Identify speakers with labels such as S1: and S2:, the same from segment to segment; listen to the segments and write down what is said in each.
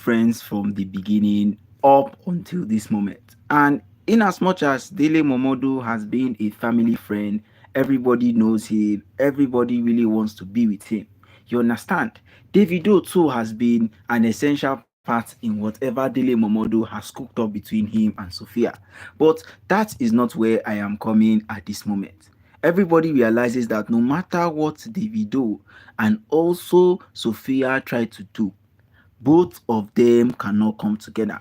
S1: friends from the beginning up until this moment. And in as much as Dèle Mømodu has been a family friend, everybody knows him, everybody really wants to be with him. You understand? Davido too has been an essential part in whatever Dèle Mømodu has cooked up between him and Sophia. But that is not where I am coming at this moment. Everybody realizes that no matter what Davido and also Sophia try to do, both of them cannot come together.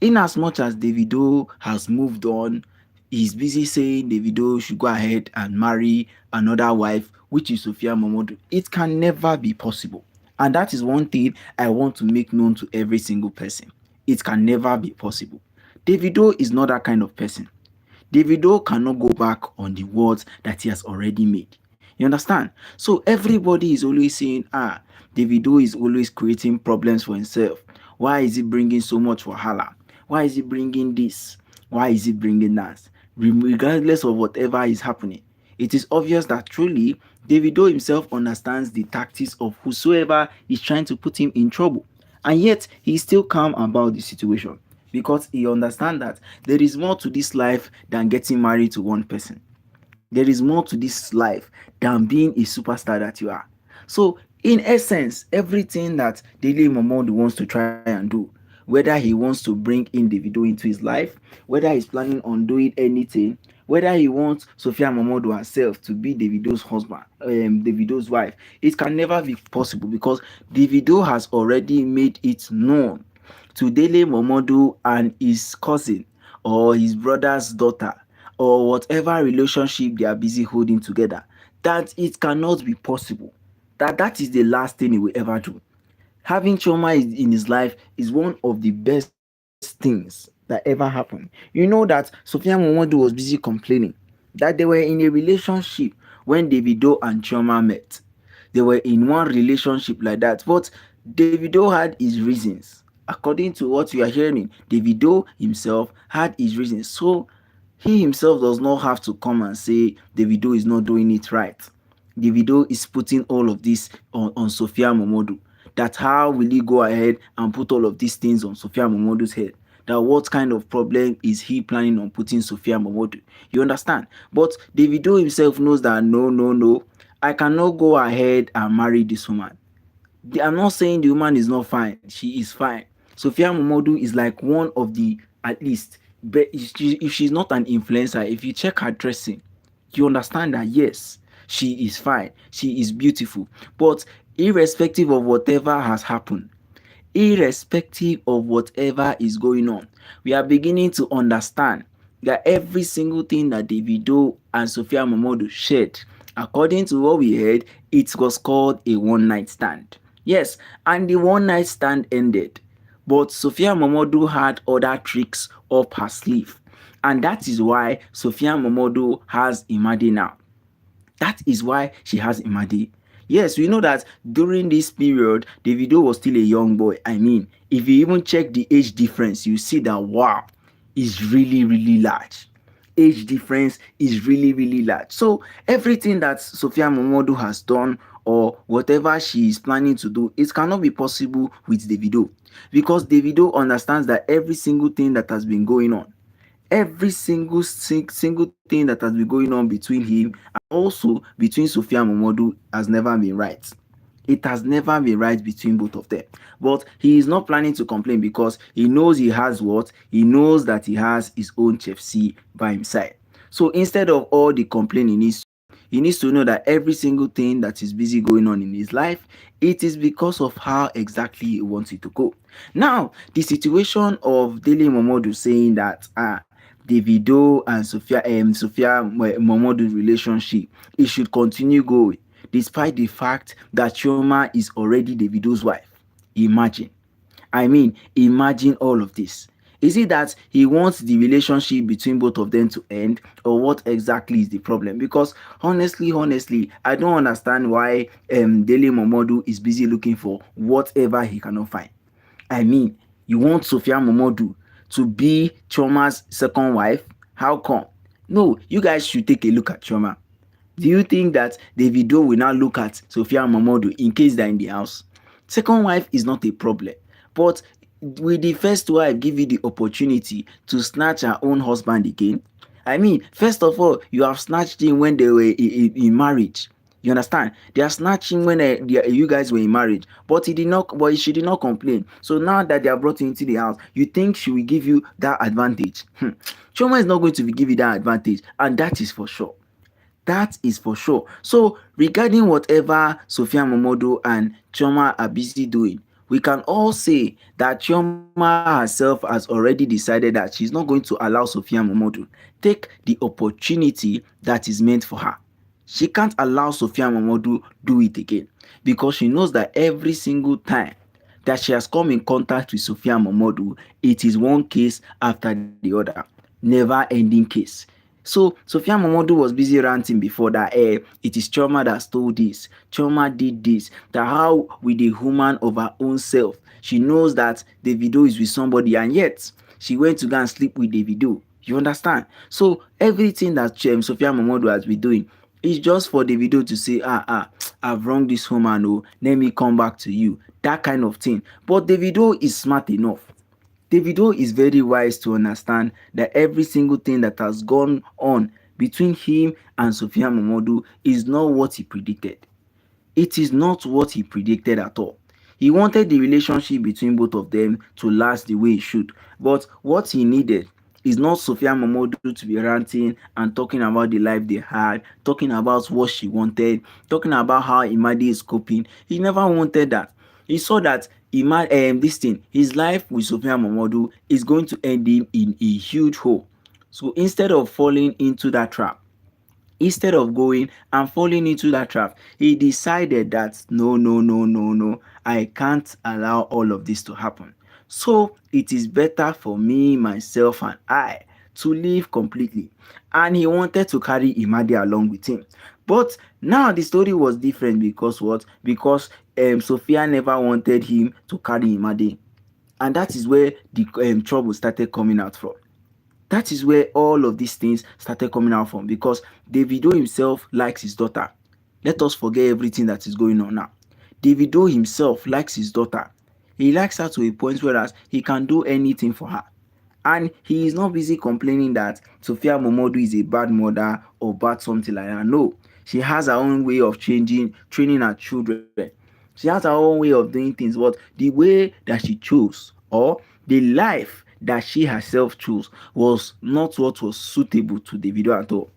S1: In as much as Davido has moved on, he's busy saying Davido should go ahead and marry another wife, which is Sophia Momodu. It can never be possible. And that is one thing I want to make known to every single person. It can never be possible. Davido is not that kind of person. Davido cannot go back on the words that he has already made. You understand? So everybody is always saying, Davido is always creating problems for himself. Why is he bringing so much wahala? Why is he bringing this? Why is he bringing that? Regardless of whatever is happening, it is obvious that truly Davido himself understands the tactics of whosoever is trying to put him in trouble. And yet, he is still calm about the situation because he understands that there is more to this life than getting married to one person. There is more to this life than being a superstar that you are. So, in essence, everything that Dèle Mømodu wants to try and do, whether he wants to bring in Davido into his life, whether he's planning on doing anything, whether he wants Sophia Momodu herself to be Davido's husband, Davido's wife, it can never be possible because Davido has already made it known to Dèle Mømodu and his cousin or his brother's daughter or whatever relationship they are busy holding together that it cannot be possible. That is the last thing he will ever do. Having chioma in his life is one of the best things that ever happened. You know that Sophia Momodu was busy complaining that they were in a relationship when Davido and chioma met. They were in one relationship like that, but Davido had his reasons. According to what you are hearing, Davido himself had his reasons. So he himself does not have to come and say Davido is not doing it right. Davido is putting all of this on Sophia Momodu. That how will he go ahead and put all of these things on Sophia Momodu's head? That what kind of problem is he planning on putting Sophia Momodu? You understand? But Davido himself knows that no, I cannot go ahead and marry this woman. I'm not saying the woman is not fine. She is fine. Sophia Momodu is like one of the, at least, but if she's not an influencer, if you check her dressing, you understand that yes, she is fine. She is beautiful. But irrespective of whatever has happened, irrespective of whatever is going on, we are beginning to understand that every single thing that Davido and Sophia Momodu shared, according to what we heard, it was called a one-night stand. Yes, and the one-night stand ended. But Sophia Momodu had other tricks up her sleeve. And that is why Sophia Momodu has Imade now. That is why she has Imade. Yes, we know that during this period, Davido was still a young boy. I mean, if you even check the age difference, you see that, wow, is really, really large. Age difference is really, really large. So everything that Sophia Momodu has done or whatever she is planning to do, it cannot be possible with Davido. Because Davido understands that every single thing that has been going on, every single thing that has been going on between him and also between Sophia Momodu has never been right. It has never been right between both of them. But he is not planning to complain because he knows he has what? He knows that he has his own Chef C by his side. So instead of all the complaining, he needs to know that every single thing that is busy going on in his life, it is because of how exactly he wants it to go. Now, the situation of Dèle Mømodu saying that Davido and Sophia Momodu's relationship, it should continue going, despite the fact that chioma is already Davido's wife. Imagine. I mean, imagine all of this. Is it that he wants the relationship between both of them to end, or what exactly is the problem? Because honestly, I don't understand why Dèle Mømodu is busy looking for whatever he cannot find. I mean, you want Sophia Momodu to be chioma's second wife? How come? No, you guys should take a look at chioma. Do you think that Davido will now look at Sophia Momodu in case they're in the house? Second wife is not a problem. But will the first wife give you the opportunity to snatch her own husband again? I mean, first of all, you have snatched him when they were in marriage. You understand? They are snatching when you guys were in marriage, but he did not. But she did not complain. So now that they are brought into the house, you think she will give you that advantage? Chioma is not going to give you that advantage, and that is for sure. That is for sure. So regarding whatever Sophia Momodu and Chioma are busy doing, we can all say that Chioma herself has already decided that she's not going to allow Sophia Momodu take the opportunity that is meant for her. She can't allow Sophia Momodu do it again, because she knows that every single time that she has come in contact with Sophia Momodu, it is one case after the other. Never ending case. So Sophia Momodu was busy ranting before that it is Chioma that stole this, Chioma did this, that how with the woman of her own self, she knows that Davido is with somebody, and yet she went to go and sleep with Davido. You understand? So everything that Sophia Momodu has been doing is just for Davido to say, I've wronged this woman, oh, let me come back to you. That kind of thing. But Davido is smart enough. Davido is very wise to understand that every single thing that has gone on between him and Sophia Momodu is not what he predicted. It is not what he predicted at all. He wanted the relationship between both of them to last the way it should. But what he needed is not Sophia Momodu to be ranting and talking about the life they had, talking about what she wanted, talking about how Imade is coping. He never wanted that. He saw that this thing, his life with Sophia Momodu is going to end him in a huge hole. So instead of falling into that trap, instead of going and falling into that trap, he decided that no, I can't allow all of this to happen. So it is better for me, myself, and I to leave completely. And he wanted to carry Imade along with him. But now the story was different, because what? Because Sophia never wanted him to carry Imade. And that is where the trouble started coming out from. That is where all of these things started coming out from, because Davido himself likes his daughter. Let us forget everything that is going on now. Davido himself likes his daughter. He likes her to a point whereas he can do anything for her. And he is not busy complaining that Sophia Momodu is a bad mother or bad something like that. No, she has her own way of training her children. She has her own way of doing things, but the way that she chose, or the life that she herself chose, was not what was suitable to Davido at all.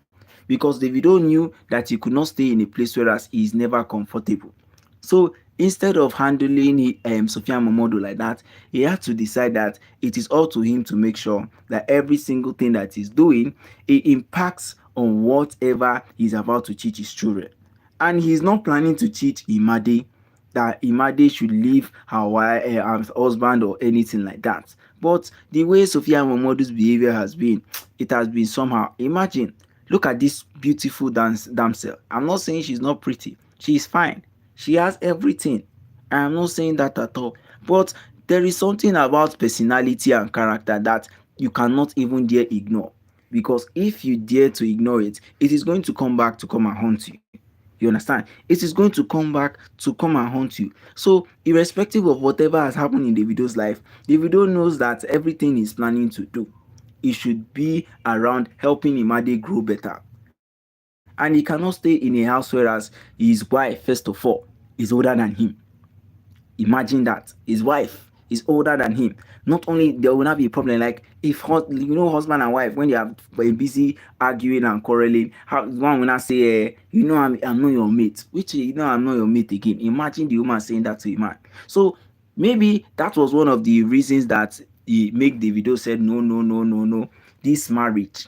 S1: Because Davido knew that he could not stay in a place whereas he is never comfortable. So instead of handling Sophia Momodu like that, he had to decide that it is up to him to make sure that every single thing that he's doing, it impacts on whatever he's about to teach his children. And he's not planning to teach Imade that Imade should leave her wife, her husband, or anything like that. But the way Sophia Momodu's behavior has been, it has been somehow. Imagine, look at this beautiful damsel. I'm not saying she's not pretty. She is fine. She has everything. I am not saying that at all. But there is something about personality and character that you cannot even dare ignore. Because if you dare to ignore it, it is going to come back to come and haunt you. You understand? It is going to come back to come and haunt you. So, irrespective of whatever has happened in Davido's life, Davido knows that everything he's planning to do, it should be around helping Imade grow better. And he cannot stay in a house whereas his wife, first of all, is older than him. Imagine that. His wife is older than him. Not only there will not be a problem, like if husband and wife, when they are busy arguing and quarreling, how one will not say I'm not your mate, which I'm not your mate again. Imagine the woman saying that to a man. So maybe that was one of the reasons that he make Davido said no, this marriage,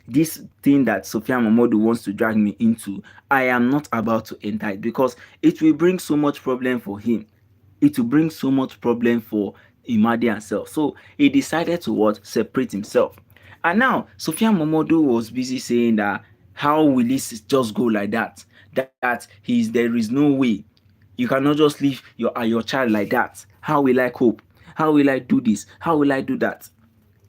S1: this thing that Sophia Momodu wants to drag me into, I am not about to enter it, because it will bring so much problem for him. It will bring so much problem for Imade herself. So he decided to what? Separate himself. And now Sophia Momodu was busy saying that how will this just go like that? That there is no way. You cannot just leave your child like that. How will I cope? How will I do this? How will I do that?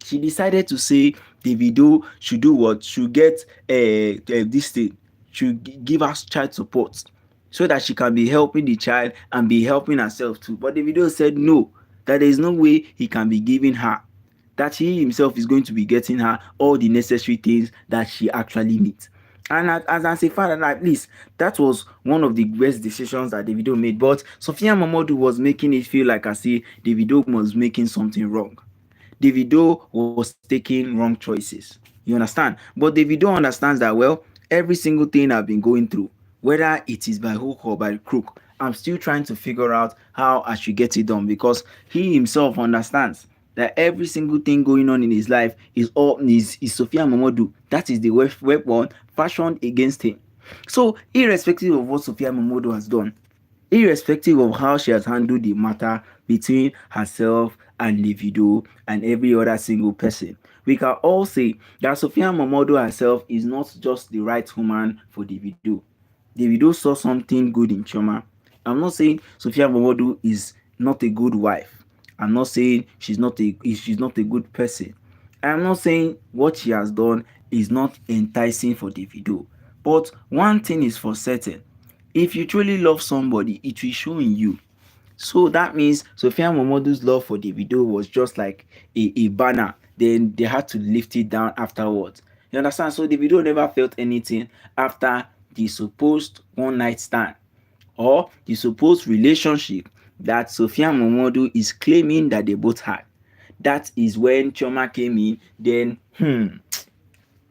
S1: She decided to say Davido should do what? Should get this thing. Should give us child support, so that she can be helping the child and be helping herself too. But Davido said no, that there is no way he can be giving her, that he himself is going to be getting her all the necessary things that she actually needs. And as a father, at least that was one of the best decisions that Davido made. But Sophia MØMODU was making it feel like as if Davido was making something wrong. Davido was taking wrong choices. You understand? But Davido understands that, well, every single thing I've been going through, whether it is by hook or by crook, I'm still trying to figure out how I should get it done, because he himself understands that every single thing going on in his life is Sophia MØMODU. That is the weapon fashioned against him. So, irrespective of what Sophia MØMODU has done, irrespective of how she has handled the matter between herself and Davido and every other single person, we can all say that Sophia MØMODU herself is not just the right woman for Davido. Davido saw something good in Chioma. I'm not saying Sophia MØMODU is not a good wife. I'm not saying she's not a good person. I'm not saying what she has done is not enticing for Davido. But one thing is for certain: if you truly love somebody, it will show in you. So that means Sophia MØMODU's love for Davido was just like a banner. Then they had to lift it down afterwards. You understand? So Davido never felt anything after the supposed one night stand or the supposed relationship that Sophia MØMODU is claiming that they both had. That is when Chioma came in. Then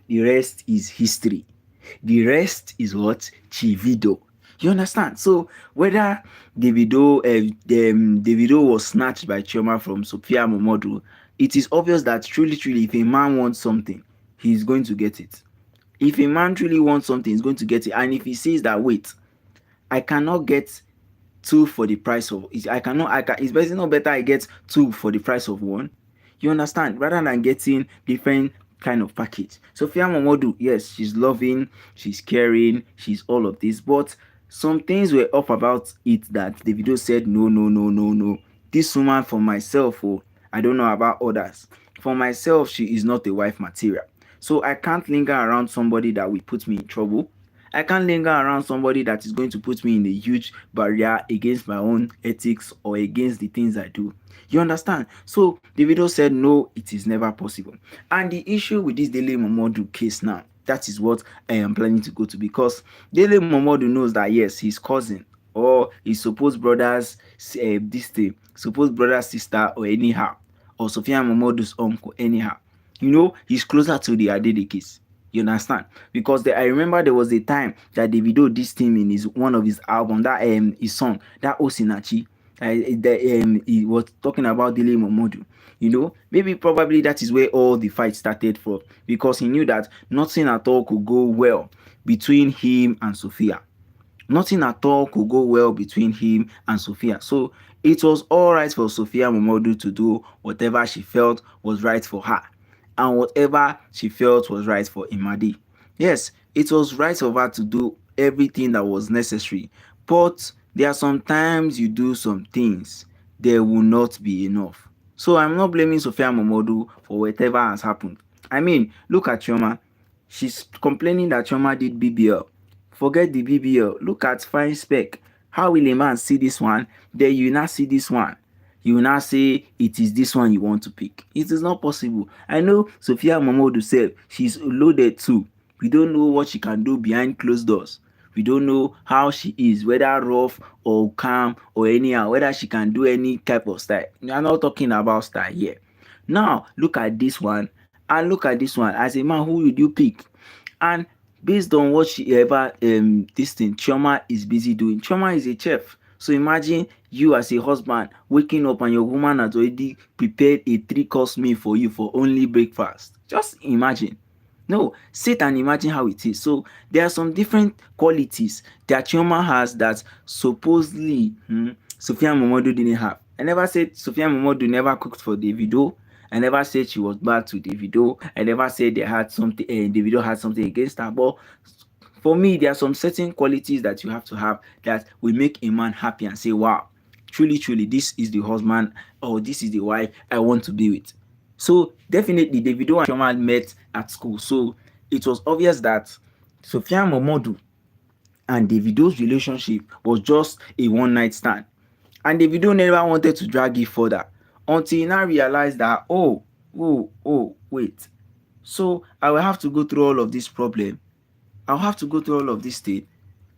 S1: the rest is history. The rest is what? Chivido. You understand? So whether Davido was snatched by Chioma from Sophia MØMODU, it is obvious that truly, if a man wants something, he's going to get it. If a man truly wants something, he's going to get it. And if he says that, wait, I cannot get two for the price of, it's basically not better I get two for the price of one. You understand? Rather than getting different kind of package. Sophia MØMODU, yes, she's loving, she's caring, she's all of this, but some things were up about it that Davido said, no. This woman, for myself, I don't know about others. For myself, she is not a wife material. So I can't linger around somebody that will put me in trouble. I can't linger around somebody that is going to put me in a huge barrier against my own ethics or against the things I do. You understand? So Davido said, no, it is never possible. And the issue with this Dèle Mømodu case now, that is what I am planning to go to, because Dèle Mømodu knows that, yes, his cousin or his supposed brother's supposed brother's sister or anyhow, or Sophia MØMODU's uncle anyhow, he's closer to the Adede case. You understand? Because I remember there was a time that Davido dissed him in one of his album, that his song, that Osinachi. He was talking about Dèle Mømodu. Maybe probably that is where all the fight started from, because he knew that nothing at all could go well between him and Sophia. Nothing at all could go well between him and Sophia. So it was all right for Sophia MØMODU to do whatever she felt was right for her, and whatever she felt was right for Imade. Yes, it was right for her to do everything that was necessary, but there are some times you do some things, there will not be enough. So I'm not blaming Sophia MØMODU for whatever has happened. I mean, look at Chioma. She's complaining that Chioma did BBL. Forget the BBL. Look at Fine Spec. How will a man see this one? Then you now see this one. You will now say it is this one you want to pick. It is not possible. I know Sophia MØMODU said she's loaded too. We don't know what she can do behind closed doors. We don't know how she is, whether rough or calm or anyhow, whether she can do any type of style. I'm not talking about style here. Now, look at this one and look at this one. As a man, who would you pick? And based on what this thing Chioma is busy doing. Chioma is a chef. So imagine you as a husband waking up and your woman has already prepared a 3-course meal for you for only breakfast. Just imagine. No, sit and imagine how it is. So there are some different qualities that Chioma has that supposedly Sophia MØMODU didn't have. I never said Sophia MØMODU never cooked for Davido. I never said she was bad to Davido. I never said they had something. Davido had something against her. But for me, there are some certain qualities that you have to have that will make a man happy and say, wow, truly, this is the husband or this is the wife I want to be with. So definitely Davido and Chioma met at school. So it was obvious that Sophia MØMODU and Davido's relationship was just a one-night stand. And Davido never wanted to drag it further until he now realized that, wait. So I will have to go through all of this problem. I'll have to go through all of this thing.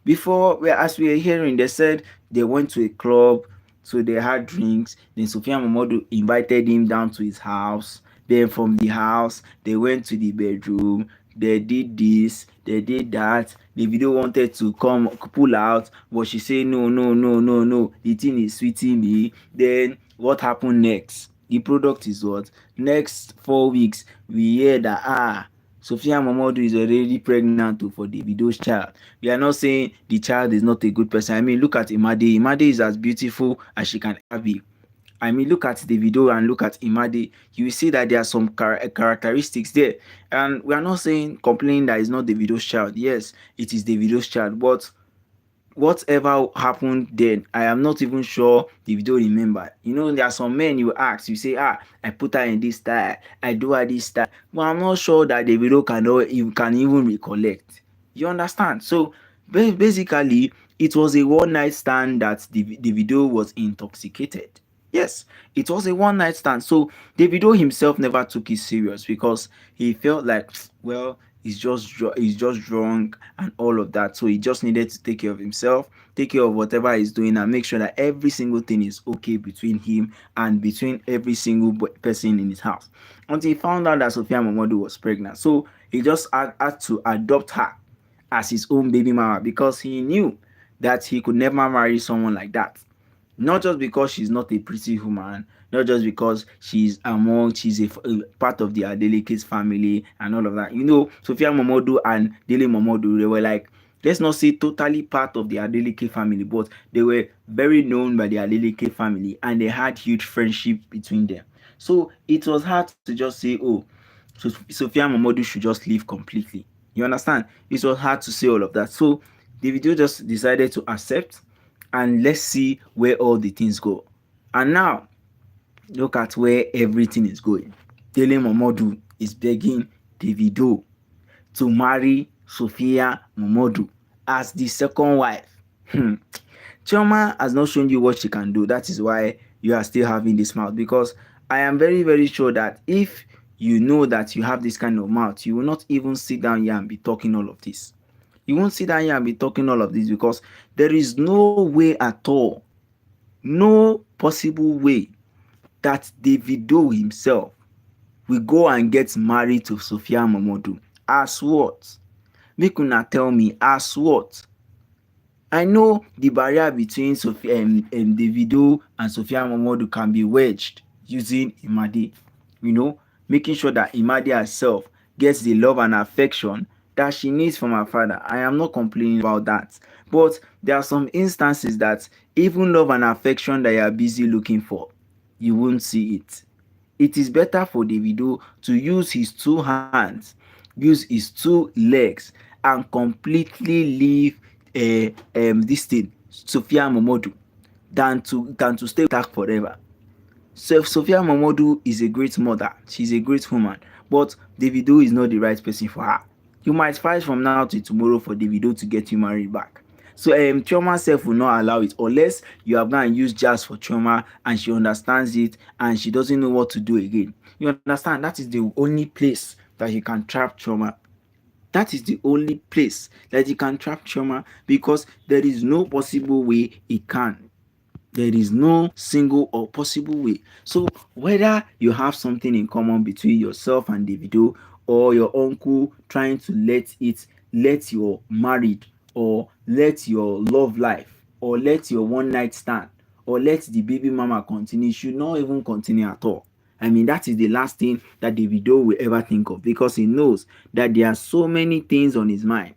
S1: Before, well, as we were hearing, they said they went to a club, so they had drinks. Then Sophia Momodu invited him down to his house. Then from the house, they went to the bedroom. They did this, they did that. The video wanted to come pull out, but she said no, no, no, no, no. The thing is sweeting me. Then what happened next? The product is what? Next 4 weeks, we hear that Sophia Momodu is already pregnant for Davido's child. We are not saying the child is not a good person. I mean, look at Imade. Imade is as beautiful as she can ever be. I mean, look at Davido and look at Imade. You will see that there are some characteristics there. And we are not saying, complaining that it's not Davido's child. Yes, it is Davido's child. But whatever happened then, I am not even sure Davido remember. You know, there are some men you ask, you say, I put her in this style, I do her this style. But I'm not sure that Davido can even recollect. You understand? So basically, it was a one night stand that Davido was intoxicated. Yes, it was a one night stand. So Davido himself never took it serious because he felt like, well, he's just drunk and all of that. So he just needed to take care of himself, take care of whatever he's doing, and make sure that every single thing is okay between him and between every single person in his house. Until he found out that Sophia Momodu was pregnant. So he just had to adopt her as his own baby mama because he knew that he could never marry someone like that. Not just because she's not a pretty woman, not just because she's a part of the Adelike's family and all of that. You know, Sophia Momodu and Dèle Mømodu, they were like, let's not say totally part of the Adelike family, but they were very known by the Adelike family and they had huge friendship between them. So it was hard to just say, so Sophia Momodu should just leave completely. You understand? It was hard to say all of that. So the video just decided to accept, and let's see where all the things go. And now, look at where everything is going. Dèle Mømodu is begging Davido to marry Sophia Momodu as the second wife. Chioma has not shown you what she can do. That is why you are still having this mouth. Because I am very, very sure that if you know that you have this kind of mouth, you will not even sit down here and be talking all of this. You won't sit down here and be talking all of this because there is no way at all, no possible way that Davido himself will go and get married to Sophia Momodu. As what? Make una tell me, as what? I know the barrier between Sophia and Davido and Sophia Momodu can be wedged using Imade. You know, making sure that Imade herself gets the love and affection that she needs from her father. I am not complaining about that. But there are some instances that even love and affection that you are busy looking for, you won't see it. It is better for Davido to use his two hands, use his two legs, and completely leave this thing, Sophia Momodu, than to stay with her forever. So Sophia Momodu is a great mother. She's a great woman. But Davido is not the right person for her. You might fight from now to tomorrow for Davido to get you married back. So Chioma self will not allow it unless you have gone and used jazz for Chioma and she understands it and she doesn't know what to do again. You understand? That is the only place that you can trap Chioma. That is the only place that you can trap Chioma because there is no possible way it can. There is no single or possible way. So whether you have something in common between yourself and Davido, or your uncle trying to let your marriage, or let your love life, or let your one night stand, or let the baby mama continue, should not even continue at all. I mean, that is the last thing that Davido will ever think of because he knows that there are so many things on his mind.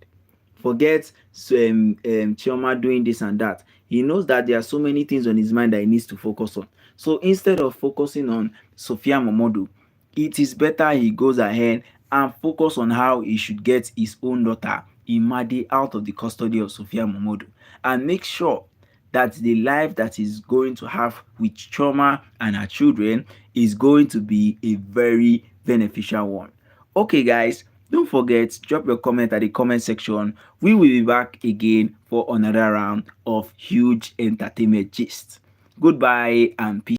S1: Forget Chioma doing this and that. He knows that there are so many things on his mind that he needs to focus on. So instead of focusing on Sophia Momodu, it is better he goes ahead and focus on how he should get his own daughter, Imade, out of the custody of Sophia Momodu. And make sure that the life that he's going to have with Chioma and her children is going to be a very beneficial one. Okay, guys. Don't forget, drop your comment at the comment section. We will be back again for another round of huge entertainment gist. Goodbye and peace.